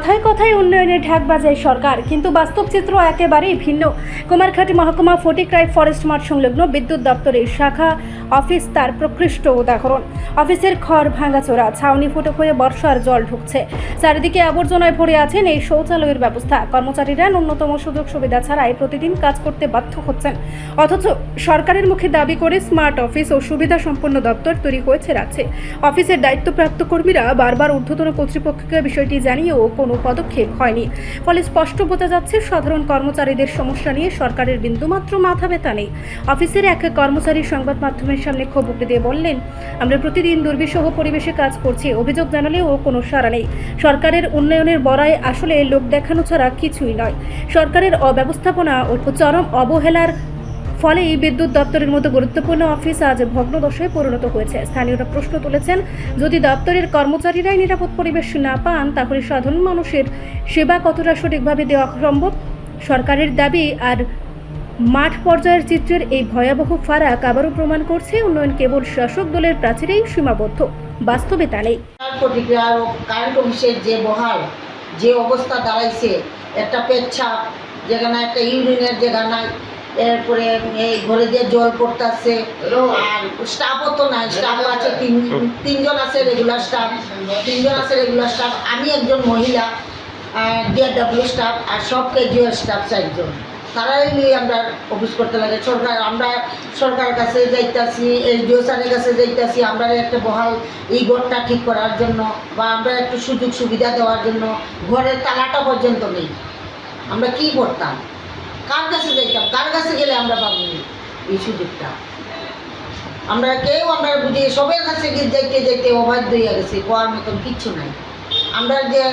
কথায় কথায় উন্নয়নে ঢাক বাজায় সরকার, কিন্তু বাস্তব চিত্র একেবারেই ভিন্ন। কুমারঘাটি মহকুমা ফটিকরায় ফরেস্ট মাঠ সংলগ্ন বিদ্যুৎ দপ্তরের শাখা অফিস তার প্রকৃষ্ট উদাহরণ। অফিসের খড় ভাঙাচোরা, ছাউনি ফুটো হয়ে বর্ষার জল ঢুকছে, চারিদিকে আবর্জনায় ভরে আছেন এই শৌচালয়ের ব্যবস্থা। কর্মচারীরা ন্যূনতম সুযোগ সুবিধা ছাড়াই প্রতিদিন কাজ করতে বাধ্য হচ্ছেন, অথচ সরকারের মুখে দাবি করে স্মার্ট অফিস ও সুবিধা সম্পন্ন দপ্তর তৈরি হয়েছে রাজ্যে। অফিসের দায়িত্বপ্রাপ্ত কর্মীরা বারবার ঊর্ধ্বতন কর্তৃপক্ষকে বিষয়টি জানিয়েও কোনো পদক্ষেপ হয়নি। ফলে স্পষ্ট বোঝা যাচ্ছে, সাধারণ কর্মচারীদের সমস্যা নিয়ে সরকারের বিন্দুমাত্র মাথা ব্যথা নেই। অফিসের এক কর্মচারী সংবাদ মাধ্যমের সামনে ক্ষোভ উগরে দিয়ে বললেন, আমরা প্রতিদিন দুর্বিষহ পরিবেশে কাজ করছি, অভিযোগ জানালেও কোনো সাড়া নেই। সরকারের উন্নয়নের বড়াই আসলে লোক দেখানো ছাড়া কিছুই নয়। সরকারের অব্যবস্থাপনা ও চরম অবহেলার ফলেই বিদ্যুৎ দপ্তরের মতো গুরুত্বপূর্ণ অফিস আজ ভগ্নদশায় পরিণত হয়েছে। স্থানীয়রা প্রশ্ন তুলেছেন, যদি দপ্তরের কর্মচারীরাই নিরাপদ পরিবেশ না পান, তাহলে সাধারণ মানুষের সেবা কতটা সঠিকভাবে দেওয়া সম্ভব? সরকারের দাবি আর মাঠ পর্যায়ের চিত্রের এই ভয়াবহ ফারাক আবারও প্রমাণ করছে, উন্নয়ন কেবল শাসক দলের প্রাচীরেই সীমাবদ্ধ, বাস্তবে তা নেই। প্রতিক্রিয়ার কারেন্ট অফিসের যে বহাল যে অবস্থা দাঁড়াইছে, একটা পেচ্ছাপ যেখানে একটা ইউরিনের জায়গা নাই, এরপরে এই ঘরে দিয়ে জল পড়তেছে, আর স্টাফও তো নাই। স্টাফ আছে তিনজন আছে রেগুলার স্টাফ, আমি একজন মহিলা, ডিআরডব্লিউ স্টাফ আর সব ক্যাজুয়াল স্টাফ 4 জন। তারাই নিয়ে আমরা অফিস করতে লাগে। আমরা সরকারের কাছে যাইতেছি, এসডিও স্যারের কাছে যাইতেছি, আমরা একটা বহাল এই ঘরটা ঠিক করার জন্য বা আমরা একটু সুযোগ সুবিধা দেওয়ার জন্য। ঘরের তালাটা পর্যন্ত নেই। আমরা কি করতাম? কার কাছে যাইতাম? কার কাছে গেলে আমরা পাবো এই সুযোগটা? আমরা বুঝি সবের কাছে যাইতে অবাধ্য হয়ে গেছে, কোয়ার মতন কিচ্ছু নাই। আমরা যে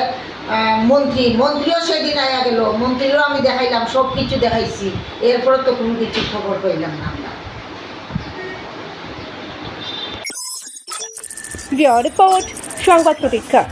মন্ত্রীও সেদিন আয়া গেল, মন্ত্রীরও আমি দেখাইলাম, সব কিছু দেখাইছি, এরপরে তো কোনো কিছু খবর পাইলাম না আমরা। রিপোর্ট সংবাদ প্রতীক্ষা।